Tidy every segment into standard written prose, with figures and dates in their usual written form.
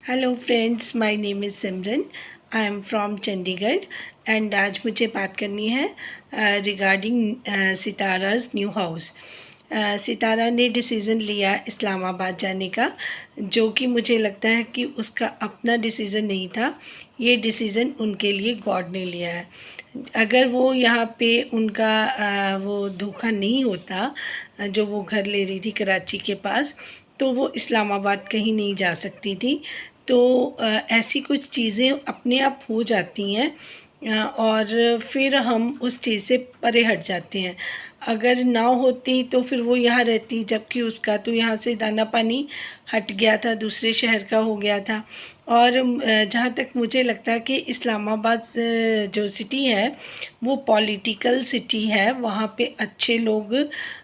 Hello friends, my name is Simran. I am from Chandigarh and आज मुझे बात करनी है रिगार्डिंग सिताराज़ न्यू हाउस। सितारा ने डिसीज़न लिया इस्लामाबाद जाने का, जो कि मुझे लगता है कि उसका अपना डिसीज़न नहीं था। ये डिसीज़न उनके लिए गॉड ने लिया है। अगर वो यहाँ पे उनका वो धोखा नहीं होता, जो वो घर ले रही थी कराची के पास, तो वो इस्लामाबाद कहीं नहीं जा सकती थी। तो ऐसी कुछ चीज़ें अपने आप हो जाती हैं और फिर हम उस चीज़ से परे हट जाते हैं। अगर ना होती तो फिर वो यहाँ रहती, जबकि उसका तो यहाँ से दाना पानी हट गया था, दूसरे शहर का हो गया था। और जहाँ तक मुझे लगता है कि इस्लामाबाद जो सिटी है वो पॉलिटिकल सिटी है। वहाँ पे अच्छे लोग,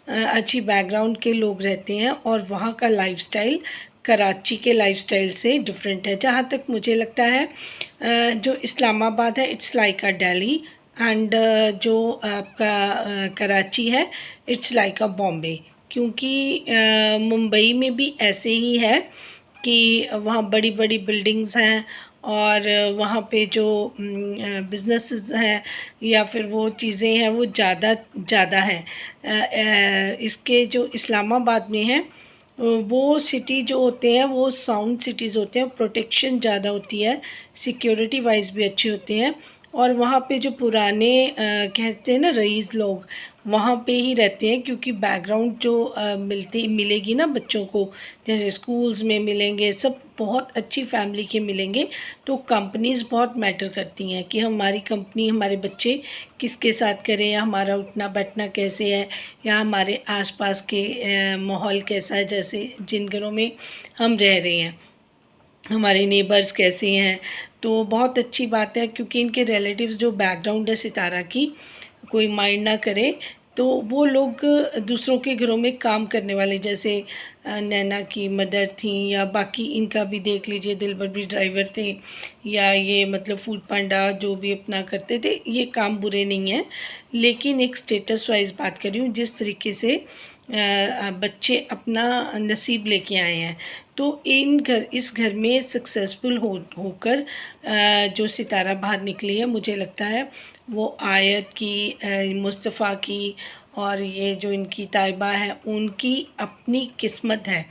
अच्छी बैकग्राउंड के लोग रहते हैं और वहाँ का लाइफस्टाइल कराची के लाइफस्टाइल से डिफरेंट है। जहाँ तक मुझे लगता है जो इस्लामाबाद है it's like a Delhi and जो आपका कराची है इट्स लाइक अ बॉम्बे। क्योंकि मुंबई में भी ऐसे ही है कि वहाँ बड़ी बड़ी बिल्डिंग्स हैं और वहाँ पे जो बिज़नेसेस हैं या फिर वो चीज़ें हैं वो ज़्यादा ज़्यादा हैं। इसके जो इस्लामाबाद में है वो सिटी जो होते हैं वो साउंड सिटीज़ होते हैं, प्रोटेक्शन ज़्यादा होती है, सिक्योरिटी वाइज भी अच्छे होते हैं। और वहाँ पे जो पुराने कहते हैं ना रईस लोग, वहाँ पे ही रहते हैं, क्योंकि बैकग्राउंड जो मिलेगी ना बच्चों को, जैसे स्कूल्स में मिलेंगे, सब बहुत अच्छी फैमिली के मिलेंगे। तो कंपनीज़ बहुत मैटर करती हैं कि हमारी कंपनी हमारे बच्चे किसके साथ करें, या हमारा उठना बैठना कैसे है, या हमारे आसपास के माहौल कैसा है, जैसे जिन घरों में हम रह रहे हैं हमारे नेबर्स कैसे हैं। तो बहुत अच्छी बात है, क्योंकि इनके रिलेटिव्स जो बैकग्राउंड है सितारा की, कोई माइंड ना करे, तो वो लोग दूसरों के घरों में काम करने वाले, जैसे नैना की मदर थी, या बाकी इनका भी देख लीजिए, दिलबर भी ड्राइवर थे, या ये मतलब फूड पांडा जो भी अपना करते थे, ये काम बुरे नहीं हैं। लेकिन एक स्टेटस वाइज बात कर रही हूँ, जिस तरीके से बच्चे अपना नसीब लेके आए हैं, तो इस घर में सक्सेसफुल होकर जो सितारा बाहर निकली है, मुझे लगता है वो आयत की, मुस्तफ़ा की, और ये जो इनकी ताइबा है उनकी अपनी किस्मत है।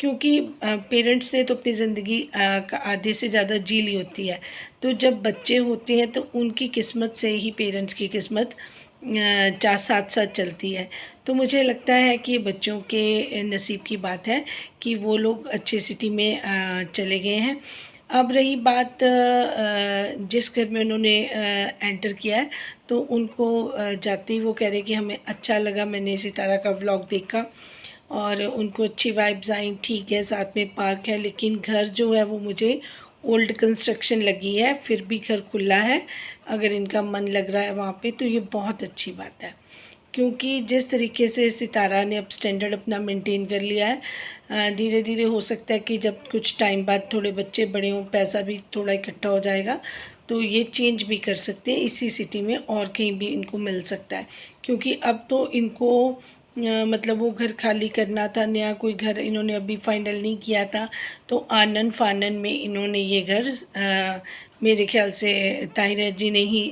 क्योंकि पेरेंट्स ने तो अपनी ज़िंदगी का आधे से ज़्यादा जी ली होती है, तो जब बच्चे होते हैं तो उनकी किस्मत से ही पेरेंट्स की किस्मत चार साथ साथ चलती है। तो मुझे लगता है कि बच्चों के नसीब की बात है कि वो लोग अच्छी सिटी में चले गए हैं। अब रही बात जिस घर में उन्होंने एंटर किया है, तो उनको जाते ही वो कह रहे कि हमें अच्छा लगा, मैंने सितारा का व्लॉग देखा और उनको अच्छी वाइब्स आई। ठीक है, साथ में पार्क है, लेकिन घर जो है वो मुझे ओल्ड कंस्ट्रक्शन लगी है। फिर भी घर खुला है, अगर इनका मन लग रहा है वहाँ पे तो ये बहुत अच्छी बात है। क्योंकि जिस तरीके से सितारा ने अब स्टैंडर्ड अपना मेंटेन कर लिया है, धीरे धीरे हो सकता है कि जब कुछ टाइम बाद थोड़े बच्चे बड़े हों, पैसा भी थोड़ा इकट्ठा हो जाएगा, तो ये चेंज भी कर सकते हैं इसी सिटी में, और कहीं भी इनको मिल सकता है। क्योंकि अब तो इनको मतलब वो घर खाली करना था, नया कोई घर इन्होंने अभी फाइनल नहीं किया था, तो आनन फानन में इन्होंने ये घर मेरे ख्याल से ताहिरा जी ने ही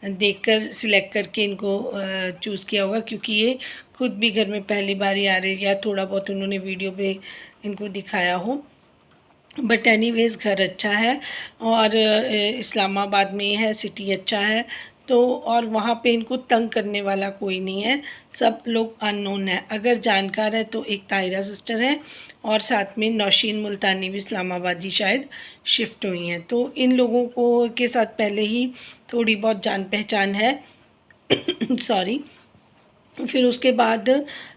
देखकर सिलेक्ट करके इनको चूज़ किया होगा, क्योंकि ये खुद भी घर में पहली बार ही आ रहे, या थोड़ा बहुत उन्होंने वीडियो पे इनको दिखाया हो। बट एनीवेज़ घर अच्छा है और इस्लामाबाद में है, सिटी अच्छा है। तो और वहाँ पे इनको तंग करने वाला कोई नहीं है, सब लोग अननोन है। अगर जानकार है तो एक ताहिरा सिस्टर है, और साथ में नौशीन मुल्तानी भी इस्लामाबादी शायद शिफ्ट हुई हैं। तो इन लोगों को के साथ पहले ही थोड़ी बहुत जान पहचान है। सॉरी। फिर उसके बाद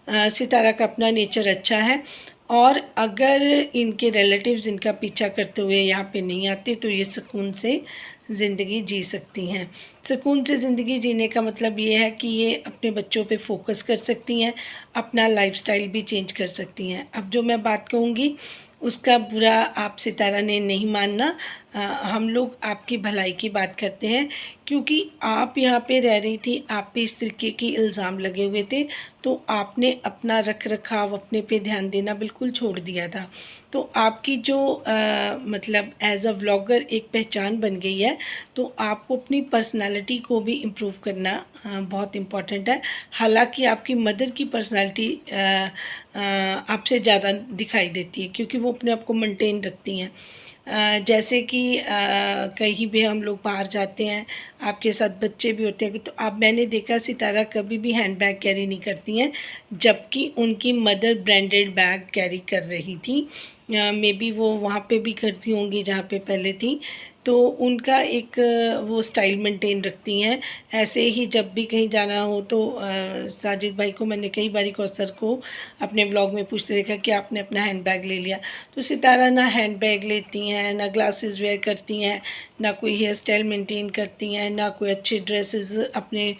सितारा का अपना नेचर अच्छा है, और अगर इनके रिलेटिव्स इनका पीछा करते हुए यहाँ पे नहीं आते तो ये सुकून से ज़िंदगी जी सकती हैं। सुकून से ज़िंदगी जीने का मतलब ये है कि ये अपने बच्चों पे फोकस कर सकती हैं, अपना लाइफस्टाइल भी चेंज कर सकती हैं। अब जो मैं बात कहूँगी उसका बुरा आप सितारा ने नहीं मानना। हम लोग आपकी भलाई की बात करते हैं, क्योंकि आप यहाँ पे रह रही थी, आप पे इस तरीके के इल्ज़ाम लगे हुए थे, तो आपने अपना रख रखाव, अपने पे ध्यान देना बिल्कुल छोड़ दिया था। तो आपकी जो मतलब एज अ व्लॉगर एक पहचान बन गई है, तो आपको अपनी पर्सनालिटी को भी इम्प्रूव करना बहुत इम्पॉर्टेंट है। हालांकि आपकी मदर की पर्सनालिटी आपसे ज़्यादा दिखाई देती है, क्योंकि वो अपने आप को मेंटेन रखती हैं। जैसे कि कहीं भी हम लोग बाहर जाते हैं, आपके साथ बच्चे भी होते हैं, तो आप मैंने देखा सितारा कभी भी हैंड बैग कैरी नहीं करती हैं, जबकि उनकी मदर ब्रांडेड बैग कैरी कर रही थी। मे बी वो वहाँ पे भी करती होंगी जहाँ पे पहले थी। तो उनका एक वो स्टाइल मेंटेन रखती हैं। ऐसे ही जब भी कहीं जाना हो तो साजिद भाई को मैंने कई बारी कौसर को अपने व्लॉग में पूछते देखा कि आपने अपना हैंड बैग ले लिया। तो सितारा ना हैंड बैग लेती हैं, ना ग्लासेस वेयर करती हैं, ना कोई हेयर स्टाइल मेंटेन करती हैं, ना कोई अच्छे ड्रेसेस अपने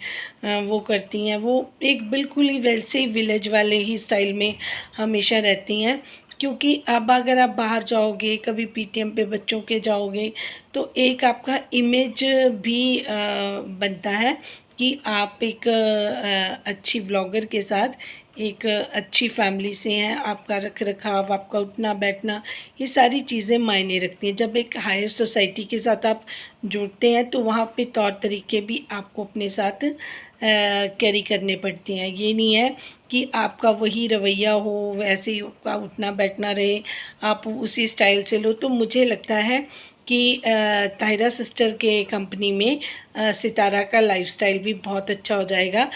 वो करती हैं। वो एक बिल्कुल ही वैसे ही विलेज वाले ही स्टाइल में हमेशा रहती हैं। क्योंकि अब अगर आप बाहर जाओगे, कभी पीटीएम पे बच्चों के जाओगे, तो एक आपका इमेज भी बनता है कि आप एक अच्छी व्लॉगर के साथ एक अच्छी फैमिली से हैं। आपका रख रखाव, आपका उठना बैठना, ये सारी चीज़ें मायने रखती हैं। जब एक हायर सोसाइटी के साथ आप जुड़ते हैं, तो वहाँ पे तौर तरीके भी आपको अपने साथ कैरी करने पड़ते हैं। ये नहीं है कि आपका वही रवैया हो, वैसे ही आपका उठना बैठना रहे, आप उसी स्टाइल से लो। तो मुझे लगता है कि ताहिरा सिस्टर के कंपनी में सितारा का लाइफस्टाइल भी बहुत अच्छा हो जाएगा,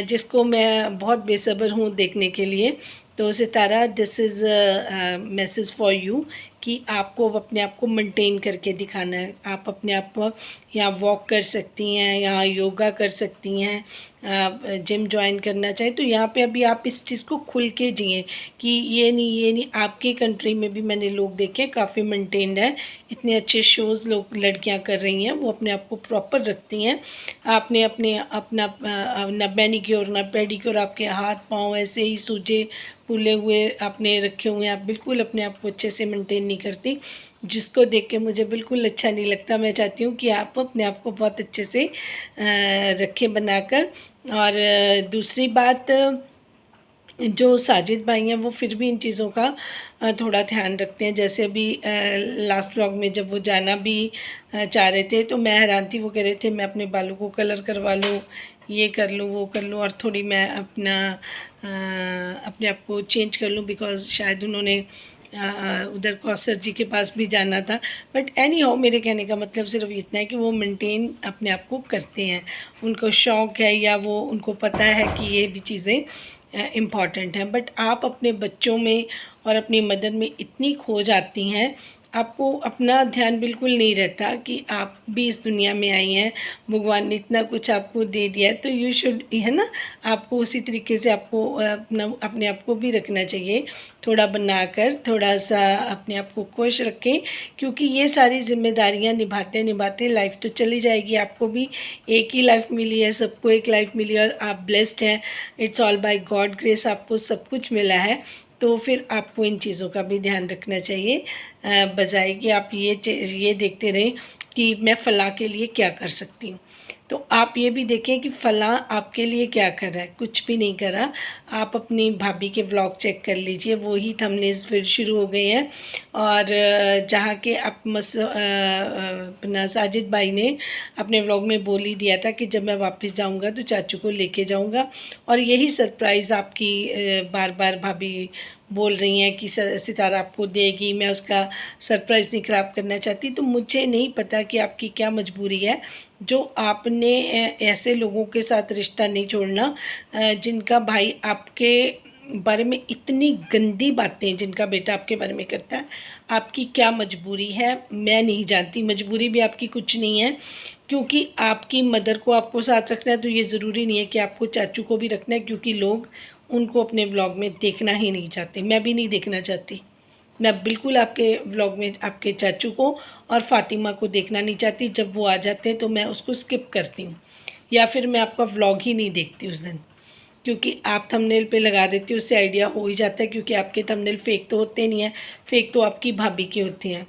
जिसको मैं बहुत बेसब्र हूँ देखने के लिए। तो Sitara, this is message for you कि आपको अपने आप को मेंटेन करके दिखाना है। आप अपने आप को यहाँ वॉक कर सकती हैं, यहाँ योगा कर सकती हैं, जिम ज्वाइन करना चाहे तो यहाँ पे अभी आप इस चीज़ को खुल के जिए कि ये नहीं। आपके कंट्री में भी मैंने लोग देखे काफ़ी मेंटेन्ड है, इतने अच्छे शोज़ लोग लड़कियाँ कर रही हैं, वो अपने आप को प्रॉपर रखती हैं। आपने अपना ना मैनीक्योर ना पेडिक्योर, आपके हाथ पाँव ऐसे ही सूजे फूले हुए आपने रखे हुए हैं, आप बिल्कुल अपने आप को अच्छे से मेंटेन नहीं करती, जिसको देख के मुझे बिल्कुल अच्छा नहीं लगता। मैं चाहती हूँ कि आप अपने आप को बहुत अच्छे से रखें बनाकर। और दूसरी बात, जो साजिद भाई हैं वो फिर भी इन चीज़ों का थोड़ा ध्यान रखते हैं। जैसे अभी लास्ट व्लॉग में जब वो जाना भी चाह रहे थे, तो मैं हैरान थी। वो कह रहे थे मैं अपने बालों को कलर करवा लूँ, ये कर लूँ, वो कर लूँ, और थोड़ी मैं अपने आप को चेंज कर लूँ, बिकॉज़ शायद उन्होंने उधर कौसर जी के पास भी जाना था। बट एनी हाउ, मेरे कहने का मतलब सिर्फ इतना है कि वो मेंटेन अपने आप को करते हैं, उनको शौक़ है या वो उनको पता है कि ये भी चीज़ें इम्पॉर्टेंट हैं। बट आप अपने बच्चों में और अपनी मदर में इतनी खो जाती हैं, आपको अपना ध्यान बिल्कुल नहीं रहता कि आप भी इस दुनिया में आई हैं, भगवान ने इतना कुछ आपको दे दिया है, तो यू शुड, है ना, आपको उसी तरीके से आपको अपने आप को भी रखना चाहिए, थोड़ा बनाकर, थोड़ा सा अपने आप को खुश रखें। क्योंकि ये सारी जिम्मेदारियां निभाते निभाते लाइफ तो चली जाएगी। आपको भी एक ही लाइफ मिली है, सबको एक लाइफ मिली है, और आप ब्लेस्ड हैं। It's all by God grace, आपको सब कुछ मिला है। तो फिर आपको इन चीज़ों का भी ध्यान रखना चाहिए, बजाय कि आप ये देखते रहें कि मैं फ़लाँ के लिए क्या कर सकती हूँ। तो आप ये भी देखें कि फ़लाँ आपके लिए क्या कर रहा है, कुछ भी नहीं करा। आप अपनी भाभी के व्लॉग चेक कर लीजिए, वो ही थंबनेल्स फिर शुरू हो गए हैं। और जहाँ के अपना साजिद भाई ने अपने व्लॉग में बोल ही दिया था कि जब मैं वापस जाऊँगा तो चाचू को लेके जाऊँगा, और यही सरप्राइज़ आपकी बार बार भाभी बोल रही हैं कि सितारा आपको देगी। मैं उसका सरप्राइज़ नहीं ख़राब करना चाहती। तो मुझे नहीं पता कि आपकी क्या मजबूरी है जो आपने ऐसे लोगों के साथ रिश्ता नहीं छोड़ना, जिनका भाई आपके बारे में इतनी गंदी बातें, जिनका बेटा आपके बारे में करता है। आपकी क्या मजबूरी है मैं नहीं जानती। मजबूरी भी आपकी कुछ नहीं है, क्योंकि आपकी मदर को आपको साथ रखना है, तो ये ज़रूरी नहीं है कि आपको चाचू को भी रखना है, क्योंकि लोग उनको अपने व्लॉग में देखना ही नहीं चाहते। मैं भी नहीं देखना चाहती। मैं बिल्कुल आपके व्लॉग में आपके चाचू को और फ़ातिमा को देखना नहीं चाहती। जब वो आ जाते हैं तो मैं उसको स्किप करती हूँ, या फिर मैं आपका व्लॉग ही नहीं देखती उस दिन, क्योंकि आप थंबनेल पे लगा देती हो, उससे आइडिया हो ही जाता है। क्योंकि आपके थंबनेल फेक तो होते नहीं हैं, फेक तो आपकी भाभी के होते हैं।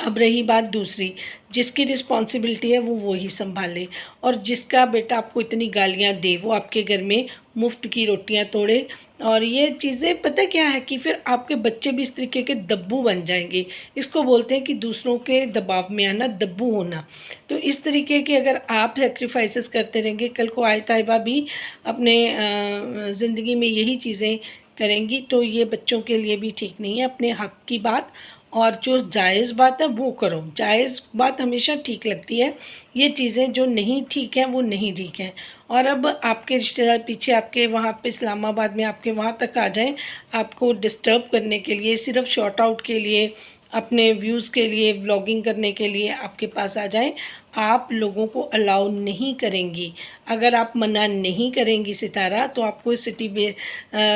अब रही बात दूसरी, जिसकी रिस्पॉन्सिबिलिटी है वो ही संभाले, और जिसका बेटा आपको इतनी गालियाँ दे, वो आपके घर में मुफ्त की रोटियां तोड़े। और ये चीज़ें पता क्या है कि फिर आपके बच्चे भी इस तरीके के दब्बू बन जाएंगे। इसको बोलते हैं कि दूसरों के दबाव में आना, दब्बू होना। तो इस तरीके के अगर आप सेक्रीफाइसेस करते रहेंगे, कल को आए ताइबा भी अपने ज़िंदगी में यही चीज़ें करेंगी, तो ये बच्चों के लिए भी ठीक नहीं है। अपने हक़ की बात और जो जायज़ बात है वो करो। जायज़ बात हमेशा ठीक लगती है, ये चीज़ें जो नहीं ठीक हैं वो नहीं ठीक हैं। और अब आपके रिश्तेदार पीछे आपके वहाँ पे इस्लामाबाद में आपके वहाँ तक आ जाएं आपको डिस्टर्ब करने के लिए, सिर्फ शॉर्ट आउट के लिए, अपने व्यूज़ के लिए, व्लॉगिंग करने के लिए आपके पास आ जाएं, आप लोगों को अलाउ नहीं करेंगी। अगर आप मना नहीं करेंगी सितारा, तो आपको इस सिटी में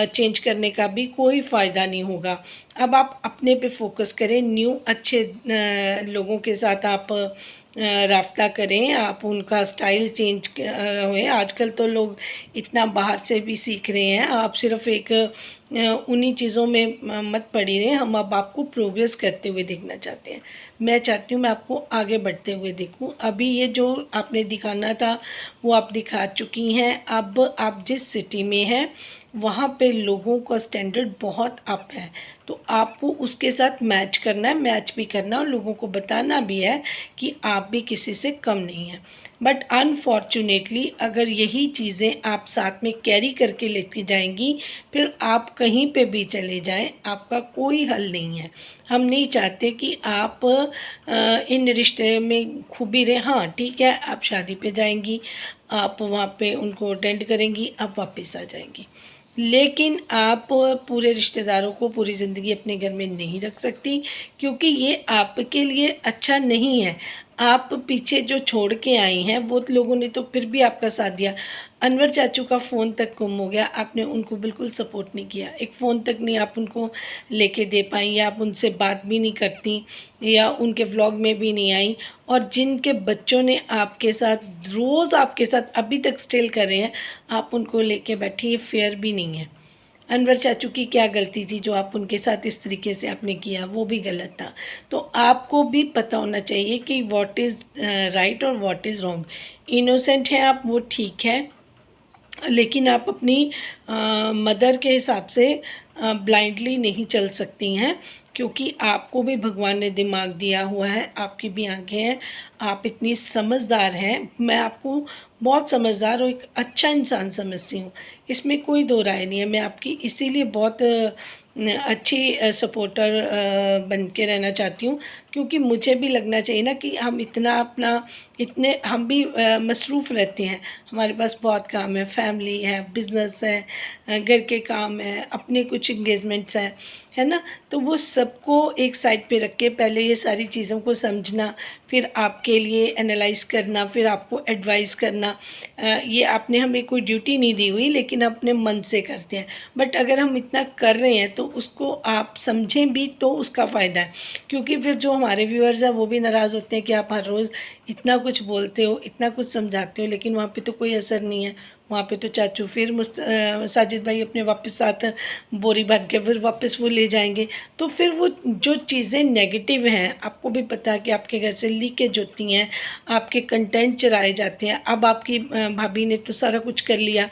चेंज करने का भी कोई फ़ायदा नहीं होगा। अब आप अपने पे फोकस करें, न्यू अच्छे लोगों के साथ आप राब्ता करें, आप उनका स्टाइल चेंज हुए। आजकल तो लोग इतना बाहर से भी सीख रहे हैं, आप सिर्फ एक उन्हीं चीज़ों में मत पड़ी रहें। हम अब आपको प्रोग्रेस करते हुए देखना चाहते हैं। मैं चाहती हूँ मैं आपको आगे बढ़ते हुए देखूँ। अभी ये जो आपने दिखाना था वो आप दिखा चुकी हैं। अब आप जिस सिटी में हैं वहाँ पे लोगों का स्टैंडर्ड बहुत अप है, तो आपको उसके साथ मैच करना है, मैच भी करना और लोगों को बताना भी है कि आप भी किसी से कम नहीं हैं। बट अनफॉर्चुनेटली अगर यही चीज़ें आप साथ में कैरी करके लेती जाएंगी, फिर आप कहीं पे भी चले जाएं, आपका कोई हल नहीं है। हम नहीं चाहते कि आप इन रिश्ते में खूबी रहें। हाँ ठीक है, आप शादी पे जाएंगी, आप वहाँ पे उनको अटेंड करेंगी, आप वापस आ जाएंगी, लेकिन आप पूरे रिश्तेदारों को पूरी ज़िंदगी अपने घर में नहीं रख सकती, क्योंकि ये आपके लिए अच्छा नहीं है। आप पीछे जो छोड़ के आई हैं वो लोगों ने तो फिर भी आपका साथ दिया। अनवर चाचू का फ़ोन तक गुम हो गया, आपने उनको बिल्कुल सपोर्ट नहीं किया। एक फ़ोन तक नहीं आप उनको लेके दे पाई, या आप उनसे बात भी नहीं करती, या उनके व्लॉग में भी नहीं आई। और जिनके बच्चों ने आपके साथ रोज़ आपके साथ अभी तक स्टिल कर रहे हैं, आप उनको लेके बैठी, ये फेयर भी नहीं है। अनवर चाचू की क्या गलती थी जो आप उनके साथ इस तरीके से आपने किया, वो भी गलत था। तो आपको भी पता होना चाहिए कि व्हाट इज़ राइट और व्हाट इज़ रॉन्ग। इनोसेंट हैं आप, वो ठीक है, लेकिन आप अपनी मदर के हिसाब से ब्लाइंडली नहीं चल सकती हैं, क्योंकि आपको भी भगवान ने दिमाग दिया हुआ है, आपकी भी आंखें हैं, आप इतनी समझदार हैं। मैं आपको बहुत समझदार और एक अच्छा इंसान समझती हूँ, इसमें कोई दो राय नहीं है। मैं आपकी इसीलिए बहुत अच्छी सपोर्टर बन के रहना चाहती हूँ, क्योंकि मुझे भी लगना चाहिए ना कि हम इतना अपना इतने हम भी मसरूफ़ रहते हैं, हमारे पास बहुत काम है, फैमिली है, बिज़नेस है, घर के काम है, अपने कुछ इंगेजमेंट्स हैं, है ना। तो वो सबको एक साइड पे रख के पहले ये सारी चीज़ों को समझना, फिर आपके लिए एनालाइज़ करना, फिर आपको एडवाइस करना, ये आपने हमें कोई ड्यूटी नहीं दी हुई, लेकिन अपने मन से करते हैं। बट अगर हम इतना कर रहे हैं तो उसको आप समझें भी तो उसका फ़ायदा है, क्योंकि फिर जो हमारे व्यूअर्स हैं वो भी नाराज़ होते हैं कि आप हर रोज़ इतना कुछ बोलते हो, इतना कुछ समझाते हो, लेकिन वहाँ पे तो कोई असर नहीं है। वहाँ पे तो चाचू फिर साजिद भाई अपने वापस साथ बोरी भर के फिर वापस वो ले जाएंगे। तो फिर वो जो चीज़ें नेगेटिव हैं, आपको भी पता है कि आपके घर से लीकेज होती हैं, आपके कंटेंट चराए जाते हैं। अब आपकी भाभी ने तो सारा कुछ कर लिया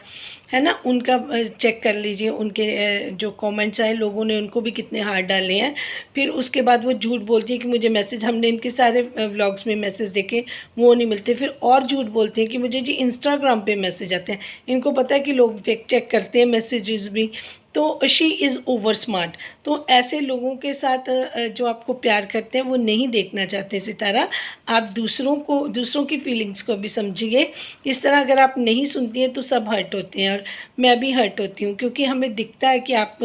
है ना, उनका चेक कर लीजिए, उनके जो कमेंट्स आए, लोगों ने उनको भी कितने हार्ट डाले हैं। फिर उसके बाद वो झूठ बोलती है कि मुझे मैसेज, हमने इनके सारे व्लॉग्स में मैसेज देखे, वो नहीं मिलते। फिर और झूठ बोलते हैं कि मुझे जी इंस्टाग्राम पे मैसेज आते हैं। इनको पता है कि लोग चेक करते हैं मैसेजेस भी, तो शी इज़ ओवर स्मार्ट। तो ऐसे लोगों के साथ जो आपको प्यार करते हैं वो नहीं देखना चाहते सितारा। आप दूसरों की फीलिंग्स को भी समझिए। इस तरह अगर आप नहीं सुनती हैं तो सब हर्ट होते हैं, और मैं भी हर्ट होती हूँ, क्योंकि हमें दिखता है कि आप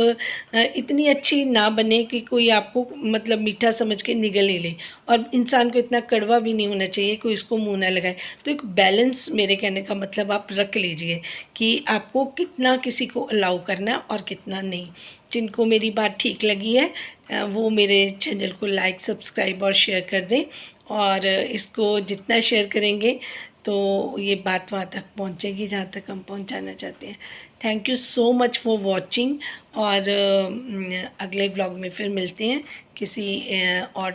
इतनी अच्छी ना बने कि कोई आपको मतलब मीठा समझ के निगल ही ले, और इंसान को इतना कड़वा भी नहीं होना चाहिए कोई इसको मुँह ना लगाए। तो एक बैलेंस, मेरे कहने का मतलब आप रख लीजिए कि आपको कितना किसी को अलाउ करना है और कितना नहीं। जिनको मेरी बात ठीक लगी है वो मेरे चैनल को लाइक, सब्सक्राइब और शेयर कर दें, और इसको जितना शेयर करेंगे तो ये बात वहाँ तक पहुँचेगी जहाँ तक हम पहुँचाना चाहते हैं। Thank you so much for watching, और अगले ब्लॉग में फिर मिलते हैं किसी और